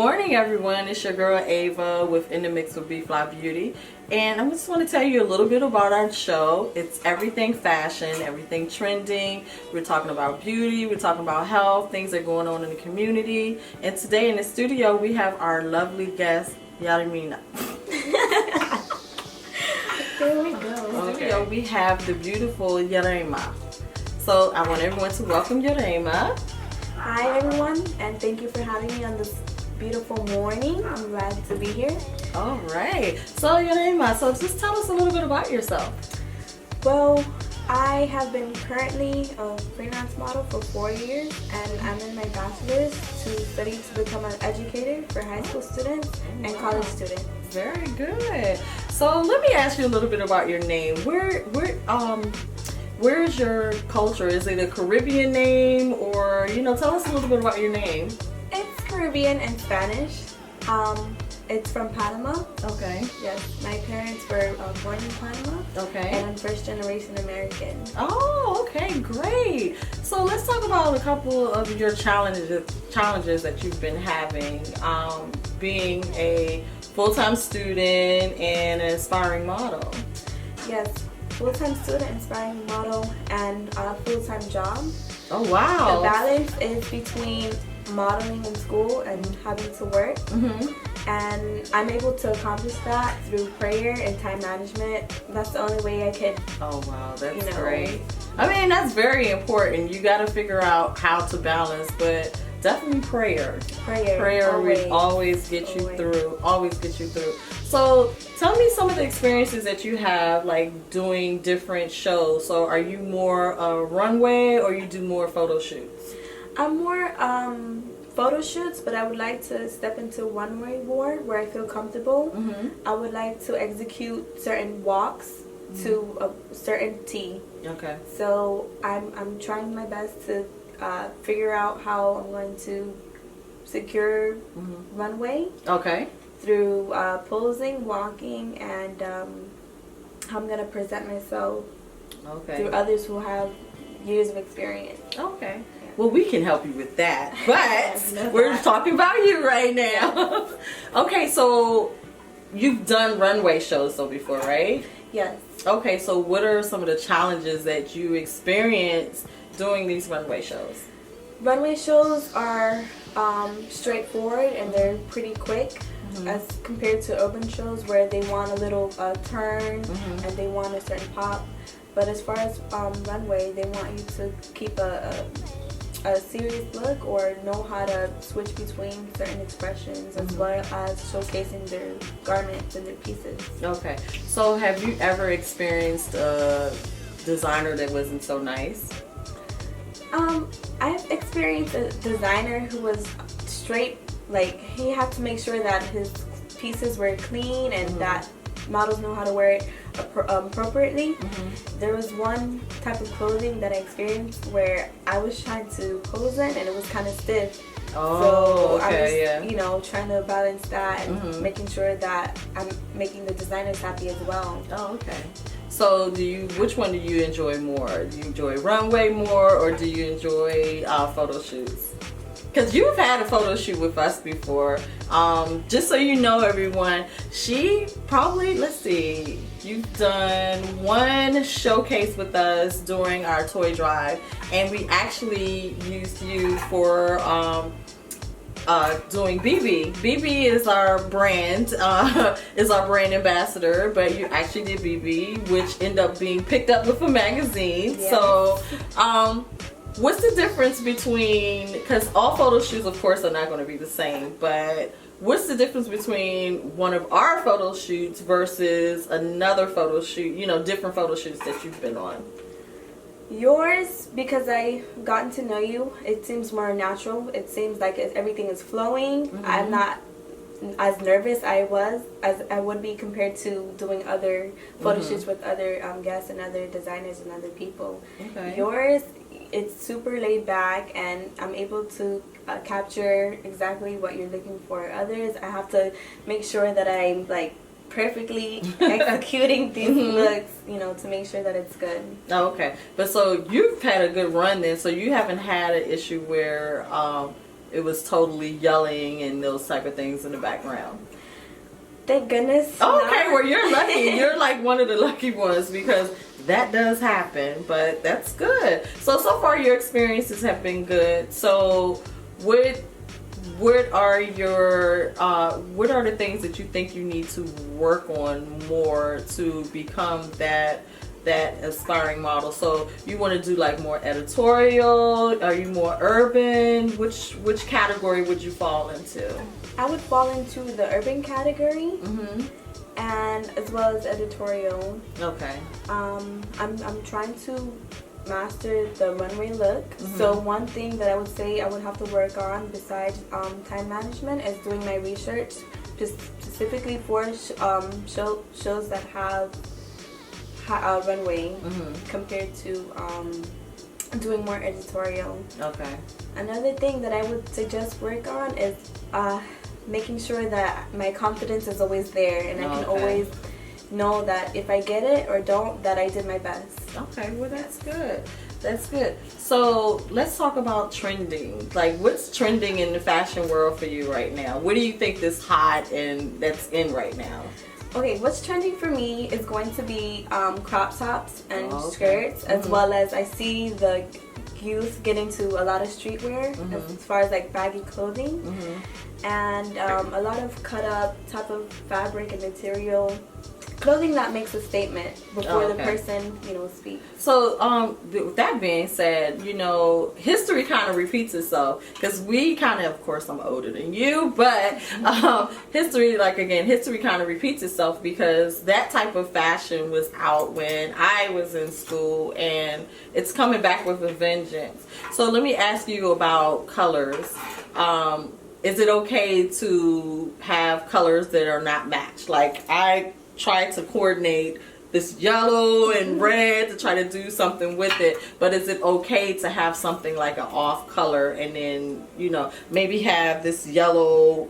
morning, everyone. It's your girl Ava with In the Mix with B.Fly Beauty, and I just want to tell you a little bit about our show. It's everything fashion, everything trending. We're talking about beauty, we're talking about health, things that are going on in the community. And today in the studio we have our lovely guest, Yereima. There we go. Okay. We have the beautiful Yereima. So I want everyone to welcome Yereima. Hi everyone, and thank you for having me on this beautiful morning. I'm glad to be here. All right. So Yereima, so just tell us a little bit about yourself. Well, I have been currently a freelance model for 4 years, and I'm in my bachelor's to study to become an educator for high school students and college students. Very good. So let me ask you a little bit about your name. Where's your culture? Is it a Caribbean name, or tell us a little bit about your name? It's Caribbean and Spanish. It's from Panama. Okay. Yes, my parents were born in Panama. Okay. And I'm first generation American. Oh, okay, great. So let's talk about a couple of your challenges that you've been having, being a full-time student and an aspiring model. Yes. Full-time student, inspiring model, and a full-time job. Oh wow! The balance is between modeling in school and having to work, and I'm able to accomplish that through prayer and time management. That's the only way I could. Oh wow, that's great. I mean, that's very important. You got to figure out how to balance, but definitely prayer. Prayer will always get you through. Always get you through. So tell me some of the experiences that you have, like doing different shows. So are you more runway, or you do more photo shoots? I'm more photo shoots, but I would like to step into runway more where I feel comfortable. I would like to execute certain walks to a certain T. Okay. So I'm trying my best to figure out how I'm going to secure runway. Okay. Through posing, walking, and how I'm going to present myself through others who have years of experience. Okay. Yeah. Well, we can help you with that, but we're talking about you right now. Okay, so you've done runway shows before, right? Yes. Okay, so what are some of the challenges that you experience doing these runway shows? Runway shows are straightforward and they're pretty quick. As compared to urban shows where they want a little turn and they want a certain pop. But as far as runway, they want you to keep a serious look or know how to switch between certain expressions as well as showcasing their garments and their pieces. Okay. So have you ever experienced a designer that wasn't so nice? I've experienced a designer who was straight. Like, he had to make sure that his pieces were clean and that models know how to wear it appropriately. There was one type of clothing that I experienced where I was trying to pose in and it was kind of stiff. Oh, so okay, I was, trying to balance that and making sure that I'm making the designers happy as well. Oh, okay. So which one do you enjoy more? Do you enjoy runway more, or do you enjoy photo shoots? Because you've had a photo shoot with us before. Just so you know, everyone, she probably, let's see, you've done one showcase with us during our toy drive, and we actually used you for doing BB. BB is our brand, is our brand ambassador, but you actually did BB, which ended up being picked up with a magazine. Yes. So, what's the difference between, because all photo shoots of course are not going to be the same, but what's the difference between one of our photo shoots versus another photo shoot, different photo shoots that you've been on? Yours, because I've gotten to know you, it seems more natural. It seems like everything is flowing. I'm not as nervous as I would be compared to doing other photo shoots with other guests and other designers and other people. Okay. Yours, it's super laid back, and I'm able to capture exactly what you're looking for. Others, I have to make sure that I'm like perfectly executing these looks, to make sure that it's good. Oh, okay. But so you've had a good run then, so you haven't had an issue where it was totally yelling and those type of things in the background. Thank goodness. Okay, well you're lucky. You're like one of the lucky ones because that does happen, but that's good. So far your experiences have been good. So what are the things that you think you need to work on more to become that aspiring model? So you want to do like more editorial? Are you more urban? Which category would you fall into? I would fall into the urban category, and as well as editorial. Okay. I'm trying to master the runway look. So one thing that I would say I would have to work on besides time management is doing my research, just specifically for shows that have a runway compared to doing more editorial. Okay. Another thing that I would suggest work on is making sure that my confidence is always there, and I can always know that if I get it or don't, that I did my best. Okay, well that's good. That's good. So let's talk about trending. Like, what's trending in the fashion world for you right now? What do you think is hot and that's in right now? Okay, what's trending for me is going to be crop tops and skirts, as well as I see the youth get into a lot of streetwear as far as like baggy clothing, and a lot of cut up type of fabric and material. Clothing that makes a statement before the person, speaks. So, with that being said, history kind of repeats itself, because we kind of course, I'm older than you, but history kind of repeats itself, because that type of fashion was out when I was in school, and it's coming back with a vengeance. So let me ask you about colors. Is it okay to have colors that are not matched? Like, I try to coordinate this yellow and red to try to do something with it, but is it okay to have something like an off color and then maybe have this yellow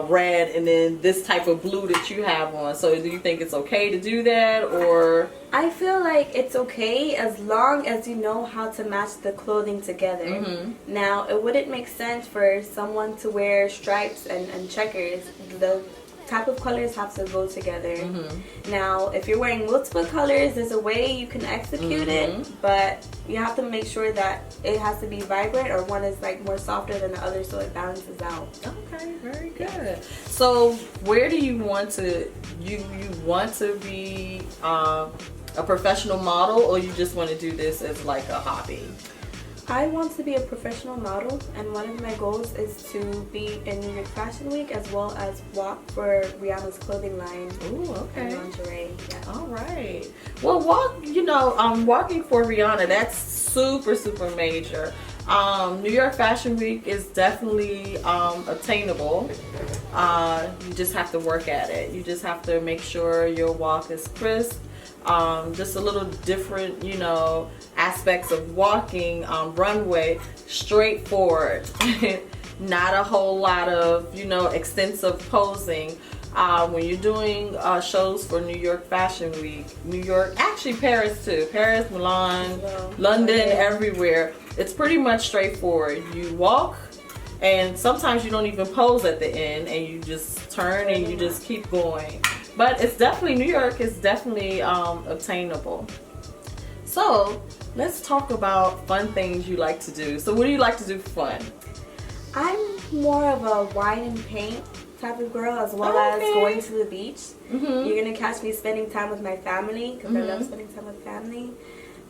red and then this type of blue that you have on? So do you think it's okay to do that? Or I feel like it's okay as long as you know how to match the clothing together. Now, it wouldn't make sense for someone to wear stripes and checkers. The type of colors have to go together. Now, if you're wearing multiple colors, there's a way you can execute it, but you have to make sure that it has to be vibrant, or one is like more softer than the other, so it balances out. Okay, very good. So where do you want to you want to be a professional model, or you just want to do this as like a hobby? I want to be a professional model, and one of my goals is to be in New York Fashion Week, as well as walk for Rihanna's clothing line. Ooh, okay. And lingerie. Yeah. All right. Well, walking for Rihanna, that's super, super major. New York Fashion Week is definitely attainable. You just have to work at it. You just have to make sure your walk is crisp. Just a little different, aspects of walking runway, straightforward. Not a whole lot of, extensive posing. When you're doing shows for New York Fashion Week, New York, actually Paris too, Paris, Milan, London, everywhere, it's pretty much straightforward. You walk, and sometimes you don't even pose at the end, and you just turn and you just keep going. But it's definitely, New York is definitely obtainable. So let's talk about fun things you like to do. So what do you like to do for fun? I'm more of a wine and paint type of girl, as well as going to the beach. You're going to catch me spending time with my family, because I love spending time with family,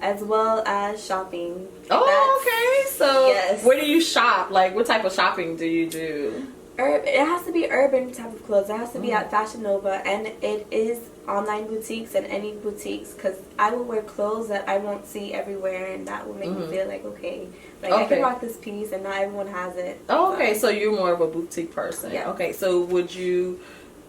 as well as shopping. Okay. So where do you shop? Like, what type of shopping do you do? It has to be urban type of clothes. It has to be at Fashion Nova, and it is online boutiques and any boutiques, because I will wear clothes that I won't see everywhere, and that will make me feel like, I can rock this piece and not everyone has it. So you're more of a boutique person. Yeah. Okay, so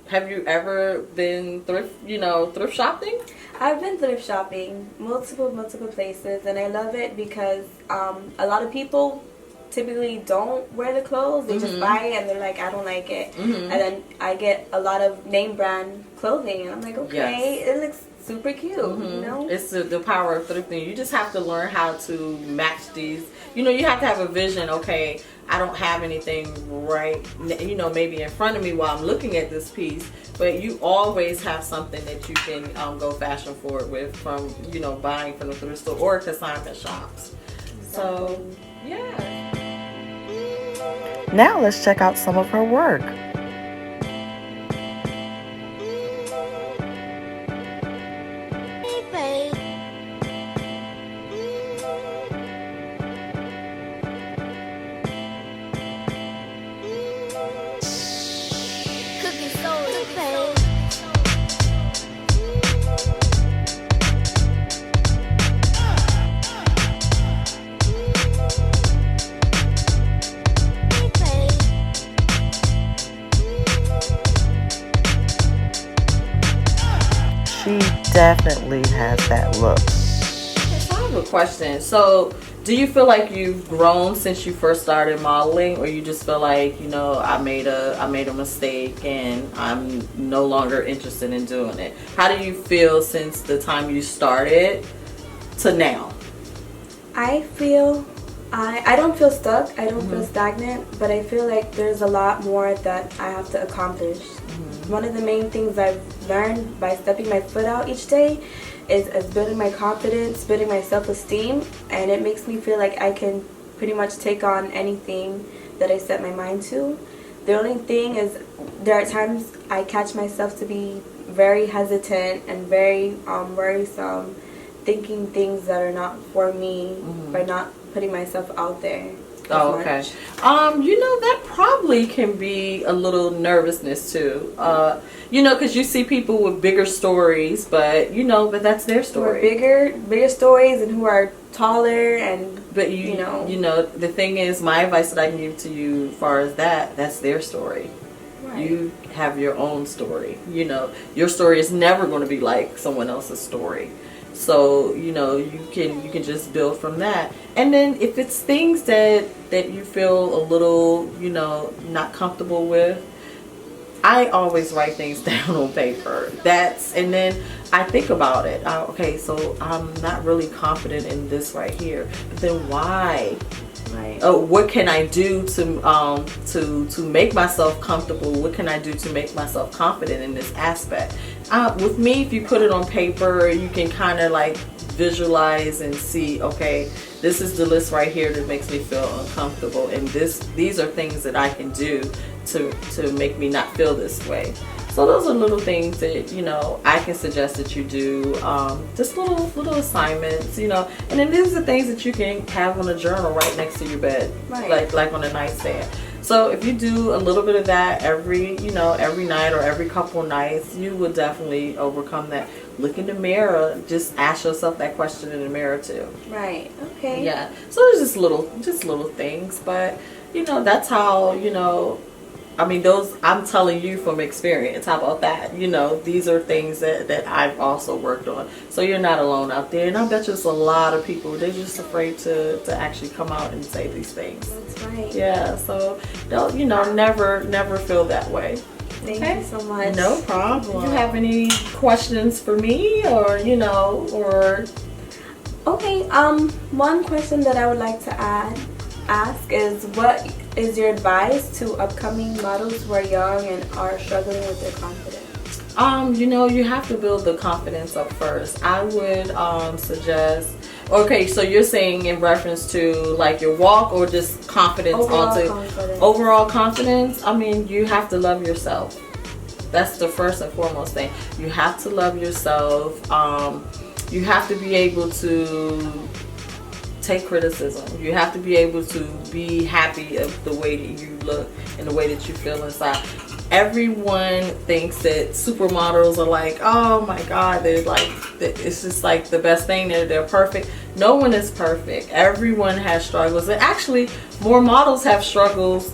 have you ever been thrift shopping? I've been thrift shopping multiple places, and I love it because a lot of people typically don't wear the clothes. They just buy it and they're like, I don't like it. And then I get a lot of name brand clothing, and I'm like, it looks super cute. You know, it's the power of thrifting. You just have to learn how to match these. You know, you have to have a vision. Okay, I don't have anything right, you know, maybe in front of me while I'm looking at this piece, but you always have something that you can go fashion forward with from, you know, buying from the thrift store or consignment shops. So, yeah. Now let's check out some of her work. She definitely has that look. So I have a question. So, do you feel like you've grown since you first started modeling, or you just feel like, you know, I made a mistake and I'm no longer interested in doing it? How do you feel since the time you started to now? I feel I don't feel stuck. I don't feel stagnant, but I feel like there's a lot more that I have to accomplish. One of the main things I've learned by stepping my foot out each day is building my confidence, building my self-esteem, and it makes me feel like I can pretty much take on anything that I set my mind to. The only thing is there are times I catch myself to be very hesitant and very worrisome, thinking things that are not for me by not putting myself out there. Oh, okay. You know, that probably can be a little nervousness too. You know, because you see people with bigger stories, but you know, but that's their story. Who are bigger stories, and who are taller, and but you know, the thing is, my advice that I can give to you, as far as that's their story. Right. You have your own story. You know, your story is never going to be like someone else's story. So, you know, you can just build from that. And then if it's things that you feel a little, you know, not comfortable with, I always write things down on paper. And then I think about it. Okay, so I'm not really confident in this right here. But then why? Right. What can I do to make myself comfortable? What can I do to make myself confident in this aspect? With me, if you put it on paper, you can kind of like visualize and see, okay, this is the list right here that makes me feel uncomfortable, and these are things that I can do to make me not feel this way. So those are little things that, you know, I can suggest that you do, just little assignments, you know. And then these are things that you can have on a journal right next to your bed, right. like on a nightstand. So if you do a little bit of that every night or every couple nights, you will definitely overcome that. Look in the mirror, just ask yourself that question in the mirror too. Right. Okay. Yeah. So there's just little things, but you know, that's how, you know, I mean, those, I'm telling you from experience. How about that? You know, these are things that I've also worked on. So you're not alone out there. And I bet you it's a lot of people, they're just afraid to actually come out and say these things. That's right. Yeah, so don't, you know, never feel that way. Thank you so much. No problem. Do you have any questions for me, or, you know, or? Okay, one question that I would like to ask is, what is your advice to upcoming models who are young and are struggling with their confidence? You know, you have to build the confidence up first. I would suggest, okay, so you're saying in reference to like your walk, or just confidence? Overall confidence. I mean, you have to love yourself. That's the first and foremost thing. You have to love yourself. You have to be able to take criticism. You have to be able to be happy of the way that you look and the way that you feel inside. Everyone thinks that supermodels are like, oh my God, they're like, it's just like the best thing. They're perfect. No one is perfect. Everyone has struggles, and actually more models have struggles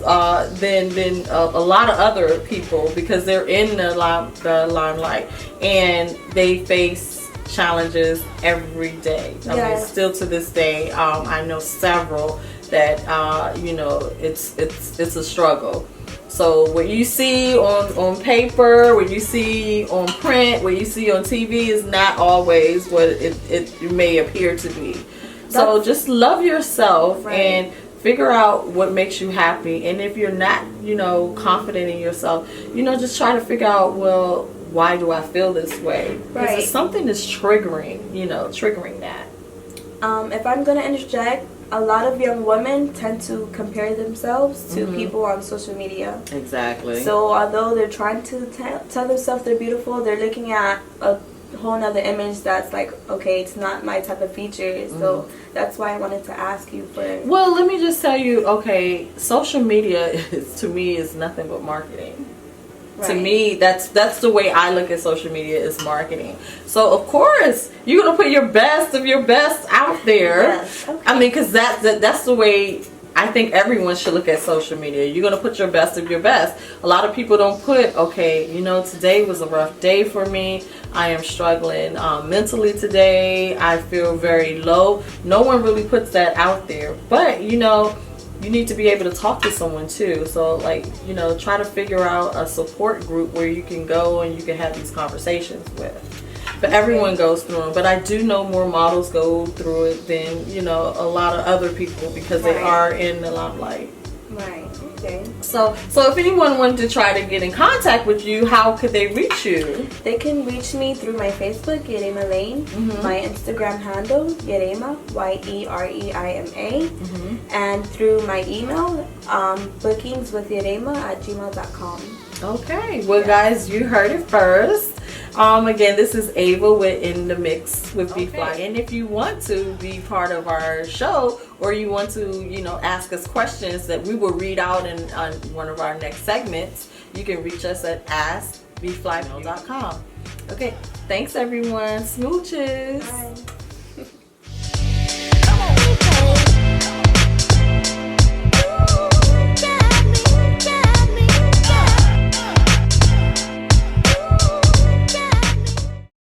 than a lot of other people, because they're in the limelight and they face challenges every day. I mean, still to this day, I know several that you know, it's a struggle. So what you see on paper, what you see on print, what you see on TV is not always what it may appear to be. So just love yourself and figure out what makes you happy. And if you're not, confident in yourself, just try to figure out, well, why do I feel this way? Because it's something that's triggering that. If I'm going to interject, a lot of young women tend to compare themselves to people on social media. Exactly. So although they're trying to tell themselves they're beautiful, they're looking at a whole nother image that's like, okay, it's not my type of features. So that's why I wanted to ask you for... Well, let me just tell you, okay, social media to me is nothing but marketing. To me, that's the way I look at social media, is marketing. So of course you're gonna put your best of your best out there. Yes, okay. I mean, because that's the way I think everyone should look at social media. You're gonna put your best of your best. A lot of people don't put, okay, today was a rough day for me. I am struggling mentally today. I feel very low. No one really puts that out there. But you need to be able to talk to someone too. So try to figure out a support group where you can go and you can have these conversations with. But everyone goes through them. But I do know more models go through it than, a lot of other people, because they are in the limelight. Right. Okay. So if anyone wanted to try to get in contact with you, how could they reach you? They can reach me through my Facebook, Yereima Lane, my Instagram handle, Yereima, Yereima, and through my email, bookingswithyereima@gmail.com. Okay. Well, guys, you heard it first. Again, this is Ava with In the Mix with B.Fly. And if you want to be part of our show, or you want to, ask us questions that we will read out in on one of our next segments, you can reach us at askbflymail.com. Okay. Thanks, everyone. Smooches. Bye.